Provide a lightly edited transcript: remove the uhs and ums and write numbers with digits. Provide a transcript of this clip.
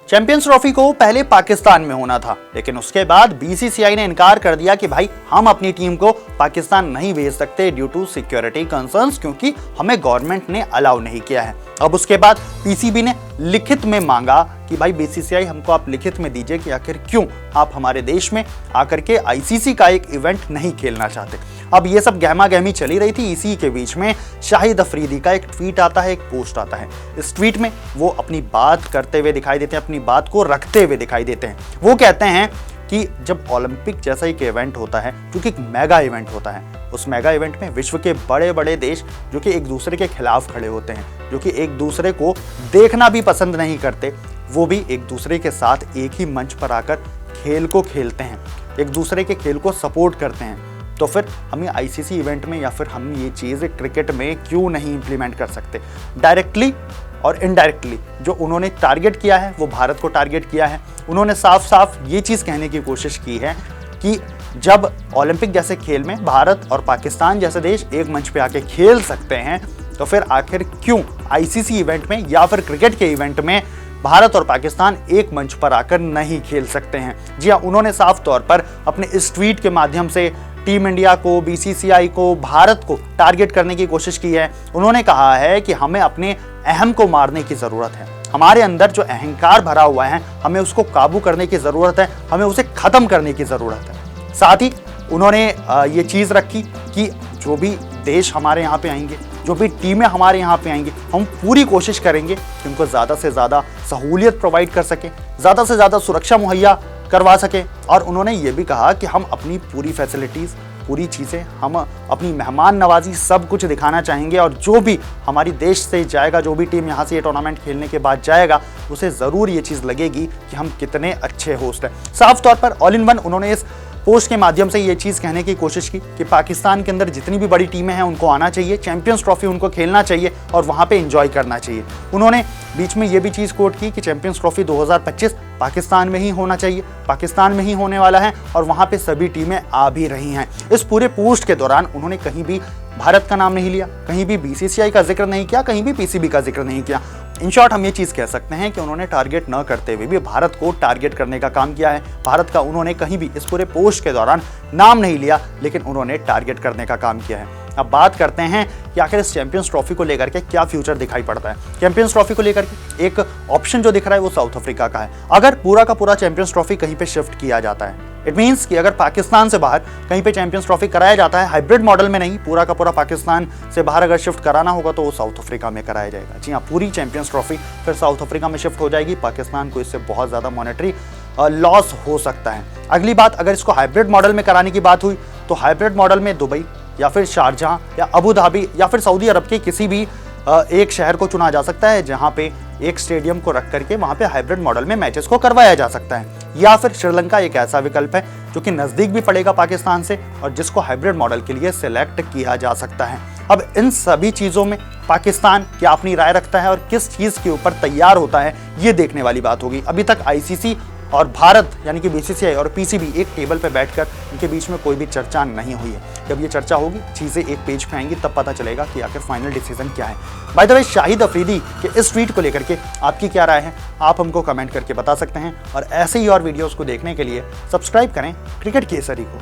Champions trophy को पहले पाकिस्तान में होना था, लेकिन उसके बाद बीसीसीआई ने इनकार कर दिया कि भाई हम अपनी टीम को पाकिस्तान नहीं भेज सकते ड्यू टू सिक्योरिटी कंसर्न्स, क्योंकि हमें गवर्नमेंट ने अलाउ नहीं किया है। अब उसके बाद पीसीबी ने लिखित में मांगा कि भाई बीसीसीआई हमको आप लिखित में दीजिए कि आखिर क्यों आप हमारे देश में आकर के आईसीसी का एक इवेंट नहीं खेलना चाहते। अब ये सब गहमा गहमी चली रही थी, इसी के बीच में शाहिद अफरीदी का एक ट्वीट आता है, एक पोस्ट आता है। इस ट्वीट में वो अपनी बात करते हुए दिखाई देते हैं, अपनी बात को रखते हुए दिखाई देते हैं। वो कहते हैं कि जब ओलंपिक जैसा एक इवेंट होता है, जो कि एक मेगा इवेंट होता है, उस मेगा इवेंट में विश्व के बड़े बड़े देश जो कि एक दूसरे के खिलाफ खड़े होते हैं, जो कि एक दूसरे को देखना भी पसंद नहीं करते, वो भी एक दूसरे के साथ एक ही मंच पर आकर खेल को खेलते हैं, एक दूसरे के खेल को सपोर्ट करते हैं। तो फिर हम आईसीसी इवेंट में या फिर हम ये चीज़ क्रिकेट में क्यों नहीं इंप्लीमेंट कर सकते। डायरेक्टली और इनडायरेक्टली जो उन्होंने टारगेट किया है वो भारत को टारगेट किया है। उन्होंने साफ साफ ये चीज़ कहने की कोशिश की है कि जब ओलंपिक जैसे खेल में भारत और पाकिस्तान जैसे देश एक मंच पे आके खेल सकते हैं, तो फिर आखिर क्यों आईसीसी इवेंट में या फिर क्रिकेट के इवेंट में भारत और पाकिस्तान एक मंच पर आकर नहीं खेल सकते हैं। जी हाँ, उन्होंने साफ तौर पर अपने इस ट्वीट के माध्यम से टीम इंडिया को, बीसीसीआई को, भारत को टारगेट करने की कोशिश की है। उन्होंने कहा है कि हमें अपने अहम को मारने की ज़रूरत है, हमारे अंदर जो अहंकार भरा हुआ है हमें उसको काबू करने की ज़रूरत है, हमें उसे ख़त्म करने की ज़रूरत है। साथ ही उन्होंने ये चीज़ रखी कि जो भी देश हमारे यहाँ पे आएंगे, जो भी टीमें हमारे यहाँ पे आएंगी, हम पूरी कोशिश करेंगे कि उनको ज़्यादा से ज़्यादा सहूलियत प्रोवाइड कर सकें, ज़्यादा से ज़्यादा सुरक्षा मुहैया करवा सके। और उन्होंने ये भी कहा कि हम अपनी पूरी फैसिलिटीज़, पूरी चीज़ें, हम अपनी मेहमान नवाजी सब कुछ दिखाना चाहेंगे, और जो भी हमारी देश से जाएगा, जो भी टीम यहाँ से ये टूर्नामेंट खेलने के बाद जाएगा, उसे ज़रूर ये चीज़ लगेगी कि हम कितने अच्छे होस्ट हैं। साफ तौर पर ऑल इन वन उन्होंने इस पोस्ट के माध्यम से ये चीज़ कहने की कोशिश की कि पाकिस्तान के अंदर जितनी भी बड़ी टीमें हैं उनको आना चाहिए, चैंपियंस ट्रॉफी उनको खेलना चाहिए और वहाँ पे एंजॉय करना चाहिए। उन्होंने बीच में ये भी चीज़ कोट की कि चैंपियंस ट्रॉफी 2025 पाकिस्तान में ही होना चाहिए, पाकिस्तान में ही होने वाला है, और वहाँ पे सभी टीमें आ भी रही हैं। इस पूरे पोस्ट के दौरान उन्होंने कहीं भी भारत का नाम नहीं लिया, कहीं भी बीसीसीआई का जिक्र नहीं किया, कहीं भी पीसीबी का जिक्र नहीं किया। इन शॉर्ट हम ये चीज़ कह सकते हैं कि उन्होंने टारगेट न करते हुए भी भारत को टारगेट करने का काम किया है। भारत का उन्होंने कहीं भी इस पूरे पोस्ट के दौरान नाम नहीं लिया, लेकिन उन्होंने टारगेट करने का काम किया है। अब बात करते हैं कि आखिर इस चैंपियंस ट्रॉफी को लेकर के क्या फ्यूचर दिखाई पड़ता है। चैंपियंस ट्रॉफी को लेकर के एक ऑप्शन जो दिख रहा है वो साउथ अफ्रीका का है। अगर पूरा का पूरा चैंपियंस ट्रॉफी कहीं पे शिफ्ट किया जाता है, इट मीन्स कि अगर पाकिस्तान से बाहर कहीं पे चैंपियंस ट्रॉफी कराया जाता है, हाइब्रिड मॉडल में नहीं, पूरा का पूरा पाकिस्तान से बाहर अगर शिफ्ट कराना होगा तो वो साउथ अफ्रीका में कराया जाएगा। जी हाँ, पूरी चैंपियंस ट्रॉफी फिर साउथ अफ्रीका में शिफ्ट हो जाएगी। पाकिस्तान को इससे बहुत ज़्यादा मॉनेटरी लॉस हो सकता है। अगली बात, अगर इसको हाइब्रिड मॉडल में कराने की बात हुई तो हाइब्रिड मॉडल में दुबई या फिर शारजहां या अबू धाबी या फिर सऊदी अरब के किसी भी एक शहर को चुना जा सकता है, जहां पे एक स्टेडियम को रख करके वहां पे हाइब्रिड मॉडल में मैचेस को करवाया जा सकता है। या फिर श्रीलंका एक ऐसा विकल्प है जो कि नज़दीक भी पड़ेगा पाकिस्तान से और जिसको हाइब्रिड मॉडल के लिए सिलेक्ट किया जा सकता है। अब इन सभी चीज़ों में पाकिस्तान क्या अपनी राय रखता है और किस चीज़ के ऊपर तैयार होता है, ये देखने वाली बात होगी। अभी तक आईसीसी और भारत यानी कि बीसीसीआई और पीसीबी एक टेबल पर बैठकर इनके बीच में कोई भी चर्चा नहीं हुई है। जब ये चर्चा होगी, चीज़ें एक पेज पे आएंगी, तब पता चलेगा कि आखिर फाइनल डिसीजन क्या है। By the way, Shahid Afridi के इस ट्वीट को लेकर के आपकी क्या राय है, आप हमको कमेंट करके बता सकते हैं। और ऐसे ही और वीडियोज़ को देखने के लिए सब्सक्राइब करें क्रिकेट केसरी को।